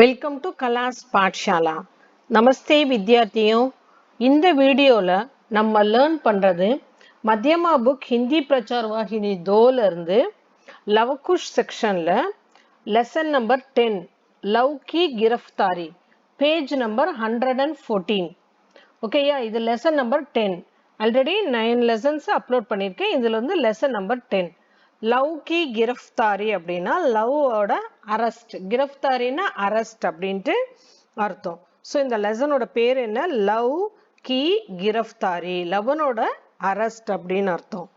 Welcome to கலாஸ் Pathshala. நமஸ்தே வித்யார்த்தியும். இந்த வீடியோவில் நம்ம லேர்ன் பண்ணுறது மத்தியமா புக் ஹிந்தி பிரச்சார் வாகினி 2ல இருந்து லவகுஷ் செக்ஷனில் லெசன் நம்பர் 10 லவ் கி கிரஃப்தாரி பேஜ் நம்பர் 114. ஓகேயா, இது lesson number 10. Already 9 lessons upload பண்ணியிருக்கேன். இதில் வந்து லெசன் நம்பர் 10 லவ் கி கிரஃப்தாரி அப்படின்னா லவ்வோட அரெஸ்ட், கிரஃப்தாரின்னா அரெஸ்ட் அப்படின்ட்டு அர்த்தம். ஸோ இந்த லெசனோட பேர் என்ன? லவ் கி கிரஃப்தாரி, லவனோட அரெஸ்ட் அப்படின்னு அர்த்தம்.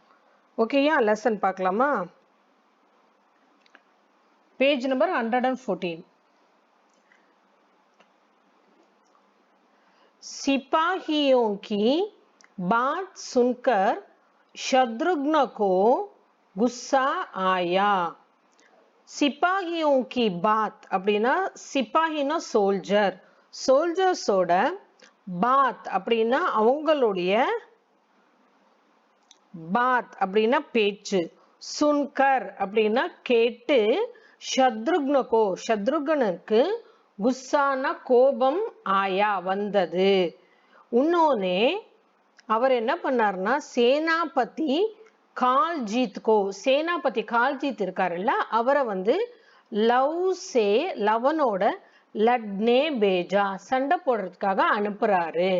ஓகேயா, லெசன் பார்க்கலாமா? Page number 114. सिपाहियों की बात सुनकर शत्रुघ्न को गुस्सा आया. சிப்பாஹியோं की बात அப்படின்னா சிப்பாஹினா சோல்ஜர், சோல்ஜர்ஸோட பாத் அப்படின்னா அவங்களுடைய பாத் அப்படின்னா பேச்சு, சுன்கர் அப்படின்னா கேட்டு, சத்ருக்னகோ சத்ருகனுக்கு குஸ்ஸானா கோபம், ஆயா வந்தது. உன்னோனே அவர் என்ன பண்ணார்னா சேனாபதி கால்ஜீத்கோ, சேனாபதி கால்ஜீத் இருக்காருல்ல அவரை வந்து லவ் சே லவனோட லட்னே பேஜா சண்டை போடுறதுக்காக அனுப்புறாரு.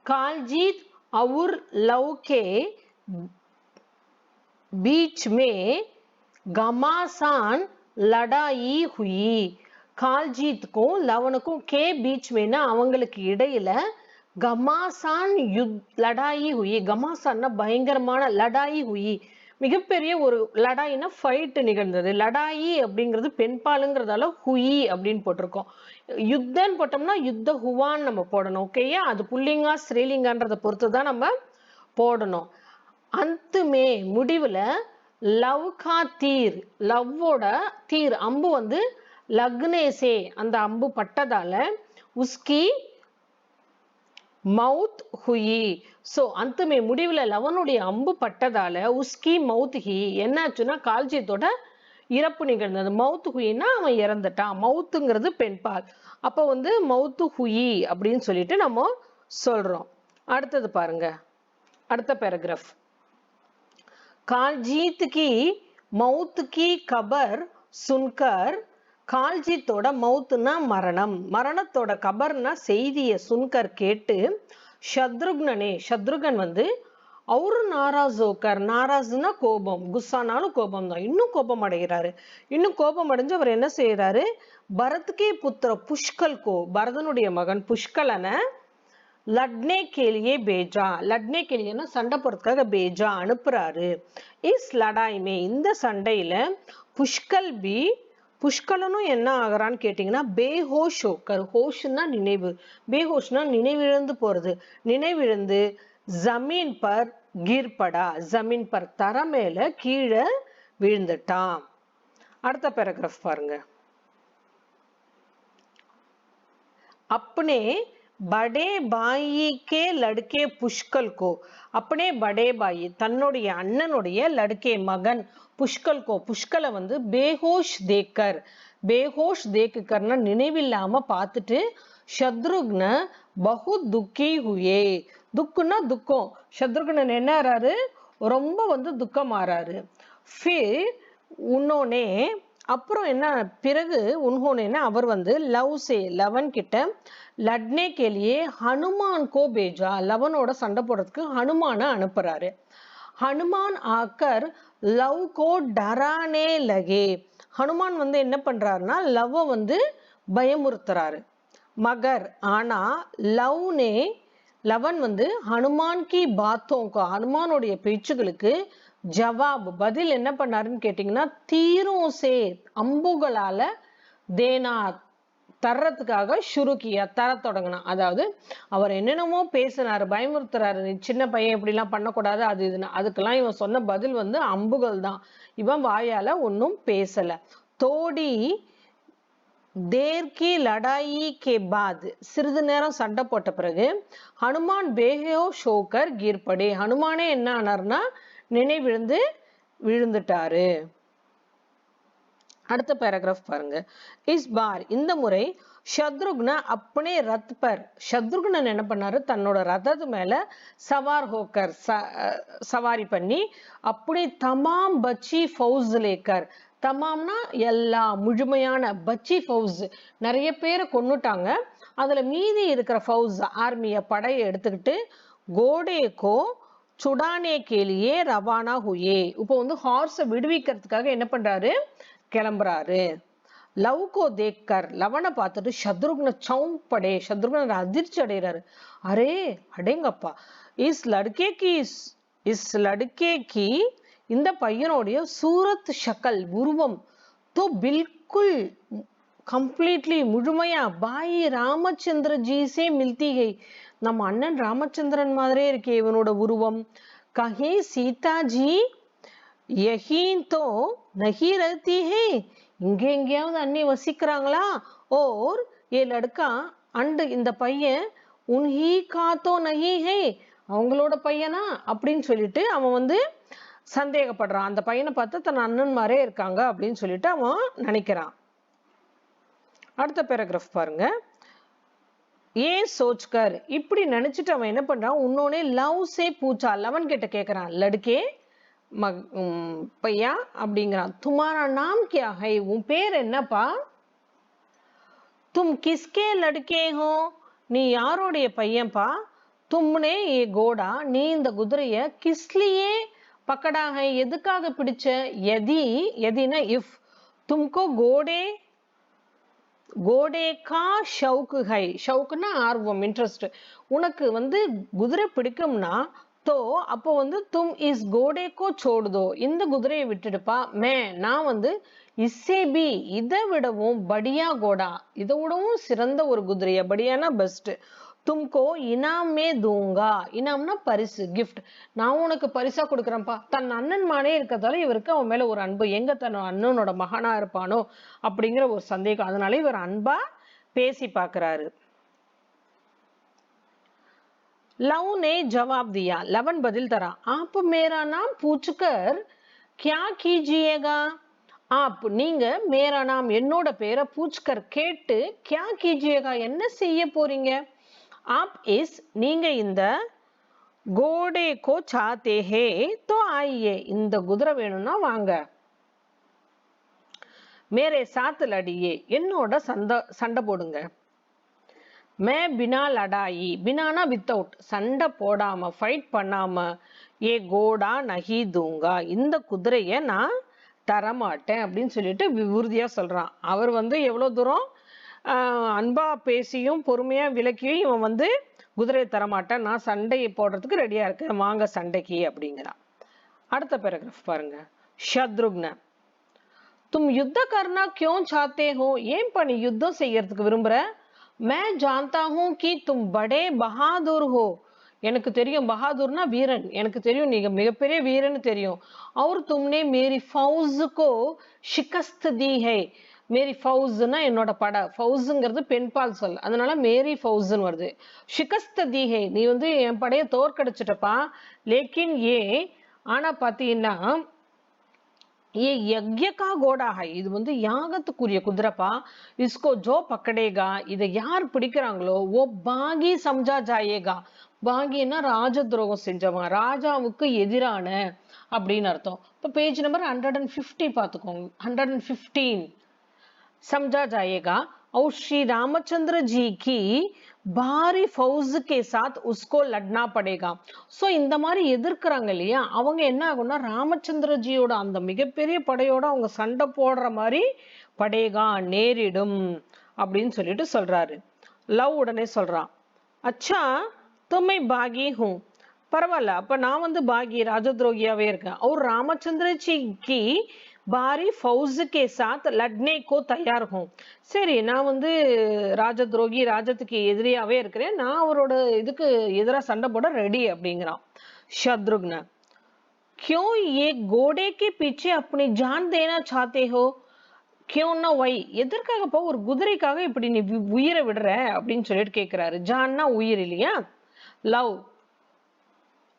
கால்ஜீத் और लव के बीच में घमासान लड़ाई हुई. கால்ஜீத்துக்கும் லவனுக்கும் கே பீச் மேனா அவங்களுக்கு இடையில கமாசான் லடாயி ஹுயி, கமாசான்னா பயங்கரமான, லடாயி ஹுயி மிகப்பெரிய ஒரு லடாயினா ஃபைட் நிகழ்ந்தது. லடாயி அப்படிங்கிறது பெண்பாலுங்கிறதால ஹுயி அப்படின்னு போட்டிருக்கோம். யுத்தன்னு போட்டோம்னா யுத்த ஹுவான்னு நம்ம போடணும். ஓகேயா, அது புல்லிங்கா ஸ்ரீலிங்கான்றதை பொறுத்து தான் நம்ம போடணும். அந்துமே முடிவுல லவ் கா தீர், லவ்வோட தீர் அம்பு வந்து லக்னேசே அந்த அம்பு பட்டதால உஸ்கி மவுத் ஹுயி. ஸோ அந்துமே முடிவுல லவனுடைய அம்பு பட்டதால உஸ்கி மவுத் ஹி என்னாச்சுன்னா கால்ஜியத்தோட இறப்பு நிகழ்ந்தது. மவுத் ஹுயின்னா அவன் இறந்துட்டான். மவுத்துங்கிறது பெண்பால், அப்போ வந்து மவுத்து ஹுயி அப்படின்னு சொல்லிட்டு நம்ம சொல்றோம். அடுத்தது பாருங்க, அடுத்த பேராகிராஃப். கால்ஜீத் கி மவுத் கி கபர் சுன்கர், கால்ஜீத்தோட மவுத்துனா மரணம், மரணத்தோட கபர்னா செய்திய சுன்கர் கேட்டு, சத்ருக்னனே சத்ருகன் வந்து அவரு நாராஜோக்கர், நாராஜ்னா கோபம், குஸ்ஸானாலும் கோபம் தான், இன்னும் கோபம் அடைகிறாரு. இன்னும் கோபம் அடைஞ்சு அவர் என்ன செய்யறாரு, பரத்கே புத்திர புஷ்கல் கோ, பரதனுடைய மகன் புஷ்கலனை லட்னே கேலியே பேஜா, லட்னே கேலியன்னா சண்டை போறதுக்காக பேஜா அனுப்புறாரு. இஸ் லடாய்மே இந்த சண்டையில புஷ்கல் பி, புஷ்கலனும் என்ன ஆகிறான்னு கேட்டீங்கன்னா பேஹோஷ் ஹோக்கர், ஹோஷ்னா நினைவு, பேஹோஷ்னா நினைவிழந்து போறது, நினைவிழந்து ஜமீன் பர் கிர்படா, ஜமீன் பர் தர மேல கீழே விழுந்துட்டான். அடுத்த பேராகிராஃப் பாருங்க. अपने बड़े भाई के लड़के पुष्कल को, अपने बड़े भाई தன்னுடைய அண்ணனுடைய லடுக்கே மகன் புஷ்கல் கோ, புஷ்கலை வந்து பேஹோஷ் தேக்கர், பேஹோஷ் தேக்கர்னா நினைவில்லாம பார்த்துட்டு, சத்ருக்ன பகு துக்கி ஹுயே, துக்குன்னா துக்கம், சத்ருக்னன் என்ன ஆறாரு, ரொம்ப வந்து துக்கமாறாரு. ஃபிர் உன்னோனே அப்புறம் என்ன, பிறகு உன்ஹோனேனா அவர் வந்து லவ் சே லவன் கிட்ட லட்னே கேலியே ஹனுமான் கோ பேஜா, லவனோட சண்டை போடுறதுக்கு ஹனுமான அனுப்புறாரு. ஹனுமான் ஆக்கர் லவ் கோ டரானே லகே, ஹனுமான் வந்து என்ன பண்றாருன்னா லவ் வந்து பயமுறுத்துறாரு. மகர் ஆனா லவ்னே லவன் வந்து ஹனுமான் கி பாத்தோங்க, ஹனுமானுடைய பேச்சுகளுக்கு ஜவாப் பதில் என்ன பண்ணாருன்னு கேட்டீங்கன்னா தீரும் சே அம்புகளால தேனா தர்றதுக்காக ஷுருக்கியா தர தொடங்கினா. அதாவது அவர் என்னென்னமோ பேசினாரு, பயமுறுத்துறாரு, சின்ன பையன் இப்படி எல்லாம் பண்ணக்கூடாது அது இதுன்னு, அதுக்கெல்லாம் இவன் சொன்ன பதில் வந்து அம்புகள் தான், இவன் வாயால ஒன்னும் பேசல. தோடி தேர்கி லடாயி கே பாத், சிறிது நேரம் சண்டை போட்ட பிறகு ஹனுமான் பேஹோ ஷோக்கர் கீர்படே, ஹனுமானே என்ன ஆனார்னா நினைவிழுந்து விழுந்துட்டாரு. அடுத்த பேராகிராஃப் பாருங்க. இஸ் பார் இந்த முறை சத்ருக்ன अपने रथ पर சத்ருக்னன் என்ன பண்ணாரு, தன்னோட ரதத்து மேல சவார் ஹோக்கர் சவாரி பண்ணி அப்படி தமாம் பச்சி ஃபௌஸ் லேக்கர், தமாம்னா எல்லா முழுமையான, பச்சி ஃபௌஸ் நிறைய பேரை கொன்னுட்டாங்க, அதுல மீதி இருக்கிற ஃபௌஸ் ஆர்மிய படையை எடுத்துக்கிட்டு கோடேக்கோ சுடானே கேலியே ரவானா ஹுயே, இப்போ வந்து ஹார்ஸை விடுவிக்கிறதுக்காக என்ன பண்றாரு, கிளம்புறாரு. லவ் கோ தேக்கர் லவனை பார்த்துட்டு சத்ருக்ன சவுண்ட் படே, சத்ருக்ன அதிர்ச்சி அடைகிறாரு. அரே அடேங்கப்பா, இஸ் லடுக்கே கி இந்த பையனுடைய சூரத் ஷக்கல் உருவம் தோ பில்குல் கம்ப்ளீட்லி முழுமையா பாய் ராமச்சந்திர ஜீசே மில்தி கை, நம்ம அண்ணன் ராமச்சந்திரன் மாதிரியே இருக்கே இவனோட உருவம். கஹே சீதாஜி யஹீன் தோ நஹி ரஹதி ஹே, இங்க எங்கேயாவது அண்ணி வசிக்கிறாங்களா, ஓர் ஏ லடுக்கா அண்டு இந்த பையன் உன்ஹி காத்தோ நஹி ஹே, அவங்களோட பையனா அப்படின்னு சொல்லிட்டு அவன் வந்து சந்தேகப்படுறான். அந்த பையனை பார்த்து தன் அண்ணன் மாதிரியே இருக்காங்க அப்படின்னு சொல்லிட்டு அவன் நினைக்கிறான். அடுத்த பேராகிராஃப் பாருங்க. ஏன் சோச்கர் இப்படி நினைச்சிட்டு அவன் என்ன பண்றான், உன்னோனே லவ் சே பூச்சா, லவன் கிட்ட கேட்கறான், லடுக்கே பையா அப்படிங்கிறான். துமாரா நாம் கியா ஹை, உன் பேர் என்னப்பா, தும் கிஸ்கே லடுக்கே ஹோ, நீ யாரோடைய பையன்பா, தும்னே ஏ கோடா, நீ இந்த குதிரைய கிஸ்லியே பக்கடா ஹை, எதுக்காக பிடிச்ச, யதி யதினா இஃப், தும்கோ கோடே கோடே கா ஷவுக்கு ஹை, ஷவுக்குன்னா ஆர்வம், இன்ட்ரெஸ்ட், உனக்கு வந்து குதிரை பிடிக்கும்னா தோ அப்போ வந்து தும் இஸ் கோடே கோ சோடு தோ, இந்த குதிரையை விட்டுடுப்பா, மே நான் வந்து இஸ்ஸே பி இதை விடவும் படியா கோடா, இதை விடவும் சிறந்த ஒரு குதிரைய, படியானா பெஸ்ட், தும்கோ இனாமே தூங்கா, இனாம்னா பரிசு, கிஃப்ட், நான் உனக்கு பரிசா கொடுக்குறேன்ப்பா. தன் அண்ணன் மானே இருக்கிறதால இவருக்கு அவன் மேல ஒரு அன்பு, எங்க தன் அண்ணனோட மகனா இருப்பானோ அப்படிங்கிற ஒரு சந்தேகம், அதனால இவர் அன்பா பேசி பார்க்கிறாரு. लव ने जवाब दिया, लवन बदल तरा, आप मेरा नाम पूछकर क्या कीजिएगा, आप நீங்க मेरा नाम என்னோட பேரை பூச்கர் கேட்டு क्या कीजिएगा என்ன செய்ய போறீங்க, आप इस நீங்க இந்த கோடே கோ சாத்தே ஹே तो आइए இந்த குதிரை வேணும்னா வாங்க, மேரே சாத் லடியே என்னோட சண்டை போடுங்க, மே பினா லடாயி, பினானா வித்தவுட், சண்டை போடாம ஃபைட் பண்ணாம, ஏ கோடா நஹி தூங்கா இந்த குதிரைய நான் தரமாட்டேன் அப்படின்னு சொல்லிட்டு உறுதியா சொல்றான். அவர் வந்து எவ்வளவு தூரம் அன்பா பேசியும் பொறுமையா விலக்கியும் இவன் வந்து குதிரையை தரமாட்டேன், நான் சண்டையை போடுறதுக்கு ரெடியா இருக்கேன், வாங்க சண்டைக்கு அப்படிங்கிறான். அடுத்த பேராகிராஃப் பாருங்க. சத்ருக்ன தும் யுத்த கர்னா क्यों चाहते हो, ஏன் பண்ணி யுத்தம் செய்யறதுக்கு விரும்புற, मैं जानता हूं कि तुम बड़े बहादुर हो, எனக்கு தெரியும், பஹாதுர்னா வீரன், எனக்கு தெரியும் நீங்க மிகப்பெரிய வீரன் தெரியும், और तुमने मेरी फौज को शिकस्त दी है, மேரி ஃபவுஸ்னா என்னோட படை, ஃபவுஸுங்கிறது பெண்பால் சொல், அதனால மேரி ஃபவுஸ்ன்னு வருது. ஷிகஸ்த தீஹே நீ வந்து என் படையை தோற்கடிச்சிட்டப்பா, லேக்கின் ஏ ஆனா பாத்தீங்கன்னா ये यज्ञ का घोड़ा है, இது வந்து யாகத்துக்குரிய குதிரைப்பா, इसको जो पकड़ेगा இதை யார் பிடிக்கிறாங்களோ वो बागी समझा जाएगा, பாகின்னா ராஜ துரோகம் செஞ்சவன், ராஜாவுக்கு எதிரான அப்படின்னு அர்த்தம். இப்ப பேஜ் நம்பர் 150 பாத்துக்கோங்க, 115 समझा जाएगा और श्री रामचंद्र जी की भारी फौज के साथ उसको लड़ना पड़ेगा. சோ இந்த மாதிரி எதிர்க்கிறாங்க இல்லையா, அவங்க என்ன ஆகும்னா ராமச்சந்திரஜியோட அந்த மிகப்பெரிய படையோட அவங்க சண்டை போடுற மாதிரி படேகா நேரிடும் அப்படின்னு சொல்லிட்டு சொல்றாரு. லவ் உடனே சொல்றான், அச்சா தும்மை பாகி ஹூ, பரவாயில்ல அப்ப நான் வந்து பாகி ராஜ துரோகியாவே இருக்கேன், और ராமச்சந்திரஜி की பாரி ஃபௌஸ் கே சாத் லட்னே கோ தயார் ஹூ, சரி நான் வந்து ராஜ துரோகி ராஜத்துக்கு எதிரியாவே இருக்கிறேன், நான் அவரோட இதுக்கு எதிராக சண்டை போட ரெடி அப்படிங்கிறான். शत्रुघ्न क्यों ये घोड़े के पीछे अपनी जान देना चाहते हो, क्योंனா வை எதற்காகப்பா ஒரு குதிரைக்காக இப்படி நீ உயிரை விடுற அப்படின்னு சொல்லிட்டு கேட்கிறாரு. ஜான்னா உயிர் இல்லையா. லவ்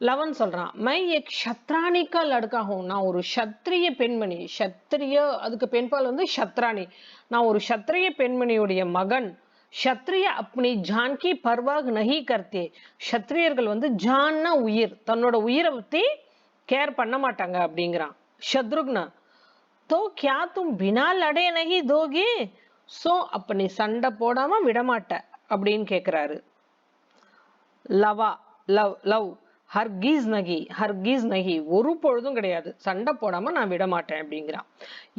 लवन சொல்றான் मैं एक क्षत्राणी का लड़का हूं நான் ஒரு क्षत्रिय பெண்மணி क्षत्रिय அதுக்கு பெண்பால் வந்து क्षत्राणी நான் ஒரு क्षत्रिय பெண்மணியுடைய மகன் क्षत्रिय अपनी जान की परवाह नहीं करते क्षत्रियர்கள் வந்து ஜான்னா உயிர் தன்னோட உயிரை பத்தி கேர் பண்ண மாட்டாங்க அப்படிங்கறான் शत्रुघ्न तो क्या तुम बिना लड़े नहीं दोगे सो अपनी சண்டை போடாம விட மாட்ட அப்படின்னு கேக்குறாரு லவா லவ் லவ் ஹர்கீஸ் நகி ஒரு பொழுதும் கிடையாது சண்டை போடாம நான் விட மாட்டேன் அப்படிங்கிறான்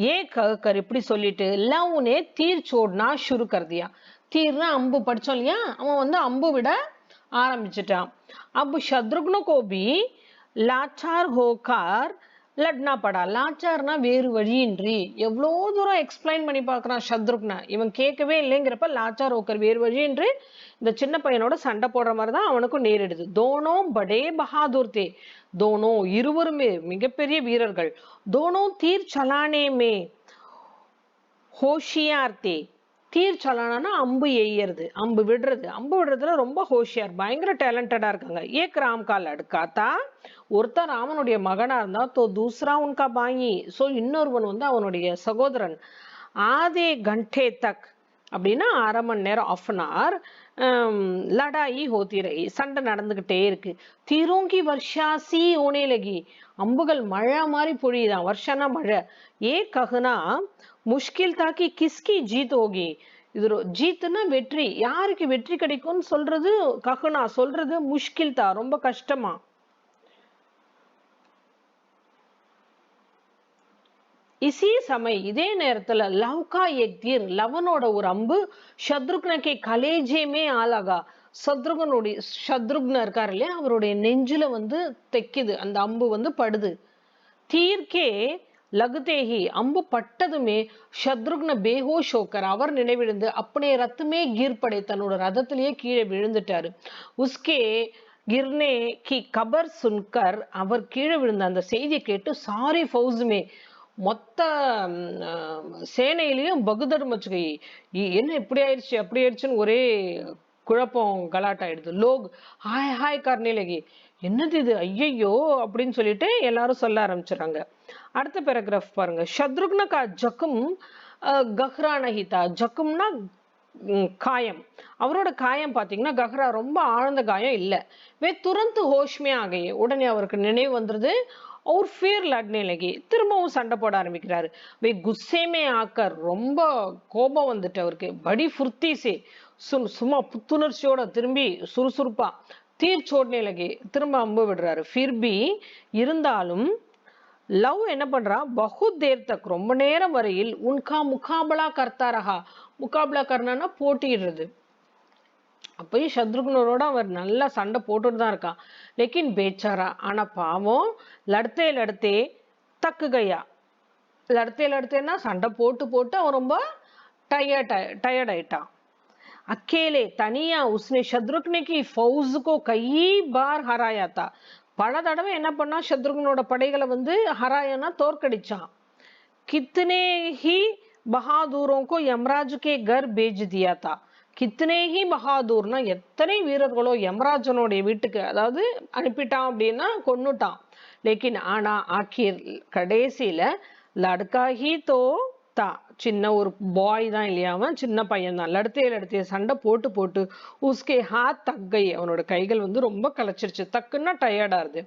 ஏ கர் இப்படி சொல்லிட்டு லவ்னே தீர் சோடனா शुरू कर दिया தீர்னா அம்பு படிச்சோம் இல்லையா அவன் வந்து அம்பு விட ஆரம்பிச்சிட்டான் अब शत्रुघ्न को भी लाचार होकर लड़ना पड़ा लाचारना வேறு வழியின்றி எவ்வளோ தூரம் எக்ஸ்பிளைன் பண்ணி பார்க்கறான் शत्रुघ्न இவன் கேட்கவே இல்லைங்கிறப்ப लाचार होकर வேறு வழியின்றி இந்த சின்ன பையனோட சண்டை போடுற மாதிரி தான் அவனுக்கும் நேரிடுது दोनों बड़े बहादुर थे दोनों இருவருமே மிகப்பெரிய வீரர்கள் दोनों तीर चलाने में होशियार थे தீர் சலானா அம்பு எய்யறது அம்பு விடுறதுல ரொம்ப ஹோஷியார் பயங்கர டேலண்டடா இருக்காங்க ஏக் ராம் கா லட்கா தா ஒருத்தன் ராமனுடைய மகனா இருந்தா தோ தூசரா உன்கா பாயி சோ இன்னொருவன் வந்து அவனுடைய சகோதரன் ஆதே கண்டே தக் அப்படின்னா அரை மணி நேரம் ஆஃப் அன் ஹவர் லடாயி ஹோத்தி ரஹி சண்டை நடந்துகிட்டே இருக்கு தீரோங்கி வர்ஷாசி ஓனே லகி அம்புகள் மழை மாதிரி பொழியுதான் வருஷனா மழை ஏ கஹனா முஷ்கில் தாக்கி கிஸ்கி ஜீத் ஹோகி இது ஜீத்னா வெற்றி யாருக்கு வெற்றி கிடைக்கும்னு சொல்றது கஹனா சொல்றது முஷ்கில் தா ரொம்ப கஷ்டமா इसी समय இதே நேரத்துல லவ்கா एक तीर லவனோட ஒரு அம்பு शत्रुघ्न के कलेजे में आलगा शत्रुघ्न இருக்காரு இல்லையா அவருடைய நெஞ்சில வந்து தெக்குது அந்த அம்பு வந்து படுது तीर के लगते ही அம்பு பட்டதுமே शत्रुघ्न बेहोश होकर அவர் நினைவிழந்து अपने रथ में गिर पड़े தன்னோட ரதத்திலேயே கீழே விழுந்துட்டாரு उसके गिरने की खबर सुनकर அவர் கீழே விழுந்த அந்த செய்தி கேட்டு सारे फौज में மொத்த சேனையிலையும் பகுதர் மச்சுகை என்ன இப்படி ஆயிடுச்சு அப்படி ஆயிடுச்சுன்னு ஒரே குழப்பம் கலாட்டாயிடுது லோக் ஹாய் ஹாய் கர்னிலகி என்னது இது ஐயையோ அப்படின்னு சொல்லிட்டு எல்லாரும் சொல்ல ஆரம்பிச்சுறாங்க அடுத்த பேராகிராஃப் பாருங்க शत्रुघ्न का जख्म गहरा नहीं था जख्मना காயம் அவரோட காயம் பாத்தீங்கன்னா கஹ்ரா ரொம்ப ஆழ்ந்த காயம் இல்ல வே துரந்த் ஹோஷ்மே ஆகையே உடனே அவருக்கு நினைவு வந்துருது और फिर लड़ने लगे திரும்பவும் சண்டை போட ஆரம்பிக்கிறாரு वे गुस्से में आकर ரொம்ப கோபம் வந்துட்டு அவருக்கு बड़ी फुर्ती से சும்மா புத்துணர்ச்சியோட திரும்பி சுறுசுறுப்பா தீர் छोड़ने लगे திரும்ப அம்பு விடுறாரு फिर भी இருந்தாலும் லவ் என்ன பண்றா बहुत देर तक ரொம்ப நேரம் வரையில் उनका मुकाबला करता रहा मुकाबला करना போட்டியிடுறது அப்பயும் शत्रुघ्नோட அவர் நல்லா சண்டை போட்டுட்டு தான் இருக்கான் लेकिन बेचारा ஆனா பாவம் लड़ते लड़ते तक गया लड़ते लड़तेன்னா சண்டை போட்டு அவன் ரொம்ப டயர்ட் ஆயிட்டான் अकेले तनिया उसने शत्रुघ्न की फौज को कई बार हराया था பல தடவை என்ன பண்ணா शत्रुघ्नோட படைகளை வந்து ஹராயனா தோற்கடிச்சான் कितने ही बहादुरों को यमराज के घर भेज दिया था कितने ही बहादुरना எத்தனை வீரர்களோ யமராஜனுடைய வீட்டுக்கு அதாவது அனுப்பிட்டான் அப்படின்னா கொன்னுட்டான் लेकिन ஆனா ஆखिर கடைசியில लड़का ही तो था சின்ன ஒரு பாய் தான் இல்லையா அவன் சின்ன பையன் தான் லடுத்தே சண்டை போட்டு उसके हाथ तक गए அவனோட கைகள் வந்து ரொம்ப களைச்சிருச்சு தக்குன்னா டயர்டா இருது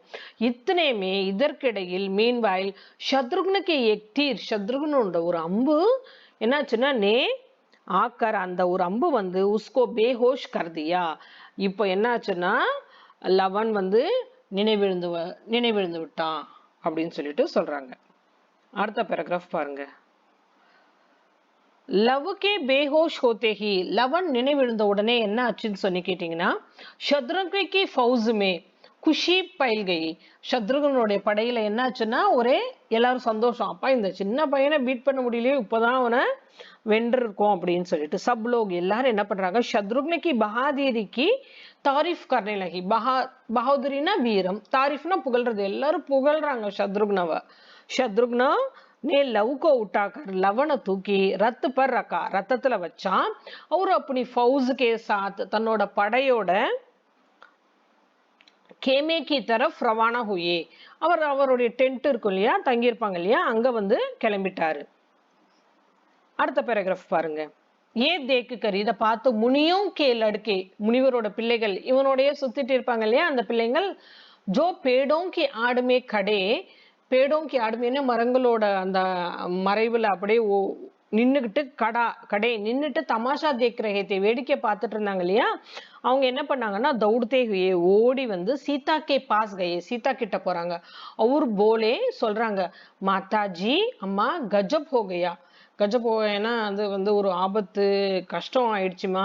இத்தனையுமே இதற்கிடையில் மீன்வாயில் शत्रुघ्न के एक तीर शत्रुघ्नோட ஒரு அம்பு என்னாச்சுன்னா ஆக்கர் அந்த ஒரு அம்பு வந்து உஸ்கோ பேஹோஷ் கர்தியா இப்போ என்னாச்சுன்னா லவன் வந்து நினைவிழுந்து விட்டான் அப்படின்னு சொல்லிட்டு சொல்றாங்க அடுத்த பேராகிராஃப் பாருங்க லவ் கே பேஹோஷ் ஹோதே ஹி லவன் நினைவிழுந்த உடனே என்ன ஆச்சுன்னு சொல்லி கேட்டீங்கன்னா शत्रुघ्न की फौज में खुशी फैल गई शत्रुघ्नோட படையில என்னாச்சுன்னா ஒரே எல்லாரும் சந்தோஷம் அப்பா இந்த சின்ன பையனை பீட் பண்ண முடியலையே இப்பதான் அவனை வென்றிருக்கோம் அப்படின்னு சொல்லிட்டு सब लोग எல்லாரும் என்ன பண்றாங்க शत्रुघ्न की बहादुरी की तारीफ करने लगी बहादुरीना வீரம் तारीफना புகழ்றது எல்லாரும் புகழ்றாங்க शत्रुघ्न ने लव को उठाकर लवन तूकी रथ पर रखा रथத்துல வச்சான் और अपनी फौज के साथ தன்னோட படையோட खेमे की तरफ रवाना हुए. அவருடைய டென்ட் இருக்கும் இல்லையா, தங்கியிருப்பாங்க இல்லையா, அங்க வந்து கிளம்பிட்டாரு. அடுத்த பேராகிராஃப் பாருங்க. ஏ தேக்கு கர், இதை பார்த்து முனியும் கே லடுக்கே, முனிவரோட பிள்ளைகள் இவனோடைய சுத்திட்டு இருப்பாங்க இல்லையா அந்த பிள்ளைங்கள், ஜோ பேடோங்கி ஆடுமே கடே, பேடோங்கி ஆடுமேன்னு மரங்களோட அந்த மறைவுல அப்படியே நின்னுகிட்டு கடை நின்னுட்டு தமாஷா தேக் ரஹே தே, வேடிக்கை பார்த்துட்டு இருந்தாங்க இல்லையா, அவங்க என்ன பண்ணாங்கன்னா தௌடத்தே ஹுயே, ஓடி வந்து சீதா கே பாஸ் கயே, சீதா கிட்ட போறாங்க. அவர் போலே சொல்றாங்க, மாதாஜி அம்மா கஜப் ஹோ கயா, கஜப் ஏன்னா அது வந்து ஒரு ஆபத்து கஷ்டம் ஆயிடுச்சுமா.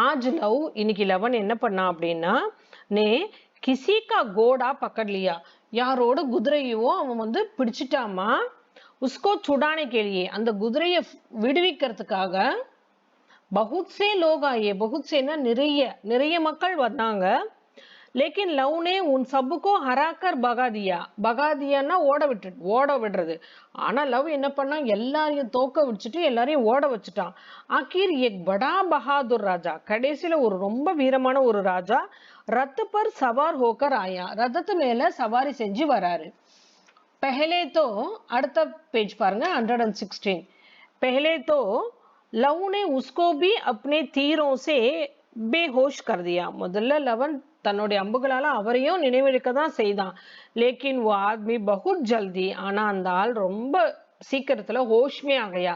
ஆஜ் லவ், இன்னைக்கு லவன் என்ன பண்ணா அப்படின்னா, நே கிசிகா கோடா பக்கட்லியா, யாரோட குதிரையோ அவன் வந்து பிடிச்சிட்டாமா. உஸ்கோ சுடானே கேளியே, அந்த குதிரையை விடுவிக்கிறதுக்காக பகுத் சே லோக் ஆயே, பகுத் சேனா நிறைய நிறைய மக்கள் வந்தாங்க. லேக்கின் லவ் நே உன் சபுக்கோ ஹராக்கர் பகாதியான்னா ஓட விடுறது. ஆனா லவ் என்ன பண்ணா, எல்லாரையும் தோக்க வச்சுட்டு எல்லாரையும் ஓட வச்சுட்டான். ஆக்கிர் எக் படா பஹாதுர் ராஜா, கடைசியில ஒரு ரொம்ப வீரமான ஒரு ராஜா ரத்து பர் சவார் ஹோக்கர் ஆயா, ரதத்து மேல சவாரி செஞ்சு வராரு. पहले तो, அடுத்த பேஜ் பாருங்க 116. पहले तो लव ने उसको भी अपने तीरों से बेहोश कर दिया, முதல்ல லவன் தன்னுடைய அம்புகளால அவரையும் நினைவிழக்க தான் செய்தான். லேக்கின் वो आदमी बहुत जल्दी, ஆனா அந்த ஆள் ரொம்ப சீக்கிரத்துல ஹோஷ்மே ஆகையா,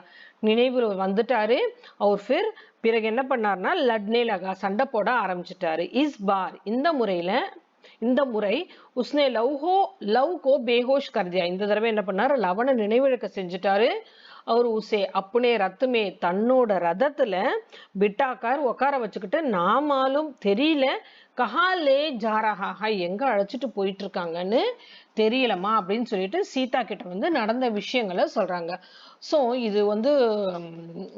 நினைவு வந்துட்டாரு. அவர் பிறகு என்ன பண்ணாருன்னா லட்னே லகா, சண்டை போட ஆரம்பிச்சிட்டாரு. இஸ் பார், இந்த முறை உஸ்னே லவ் கோ பேஹோஷ் கர் தியா, இந்த தடவை என்ன பண்ணாரு, லவனை நினைவிழக்க செஞ்சுட்டாரு. அவர் உசே அப்புனே ரத்துமே, தன்னோட ரதத்துல பிட்டாக்கார் உட்கார வச்சுக்கிட்டு, நாமாலும் தெரியல கஹாலே ஜாரஹா, எங்க அழைச்சிட்டு போயிட்டு இருக்காங்கன்னு தெரியலமா அப்படின்னு சொல்லிட்டு சீதா கிட்ட வந்து நடந்த விஷயங்களை சொல்றாங்க. ஸோ இது வந்து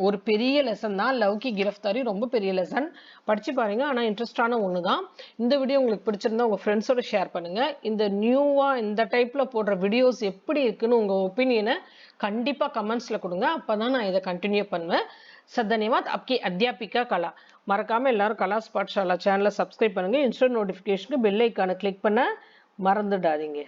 ஒரு பெரிய லெசன் தான், லவ் கி கிரஃப்தாரி ரொம்ப பெரிய லெசன், படிச்சு பாருங்க. ஆனா இன்ட்ரெஸ்டான ஒன்று தான். இந்த வீடியோ உங்களுக்கு பிடிச்சிருந்தா உங்க ஃப்ரெண்ட்ஸோட ஷேர் பண்ணுங்க. இந்த நியூவா இந்த டைப்ல போடுற வீடியோஸ் எப்படி இருக்குன்னு உங்க ஒப்பீனியனை கண்டிப்பா கமெண்ட்ஸ்ல கொடுங்க. அப்பதான் நான் இதை கண்டினியூ பண்ணுவேன். धन्यवाद. आपकी अध्यापिका कला. மறக்காம எல்லாரும் கலாஸ் பாட்ஷாலா சேனலை சப்ஸ்கிரைப் பண்ணுங்க. இன்ஸ்டன்ட் நோட்டிஃபிகேஷனுக்கு பெல் ஐக்கானை கிளிக் பண்ண மறந்துடாதீங்க.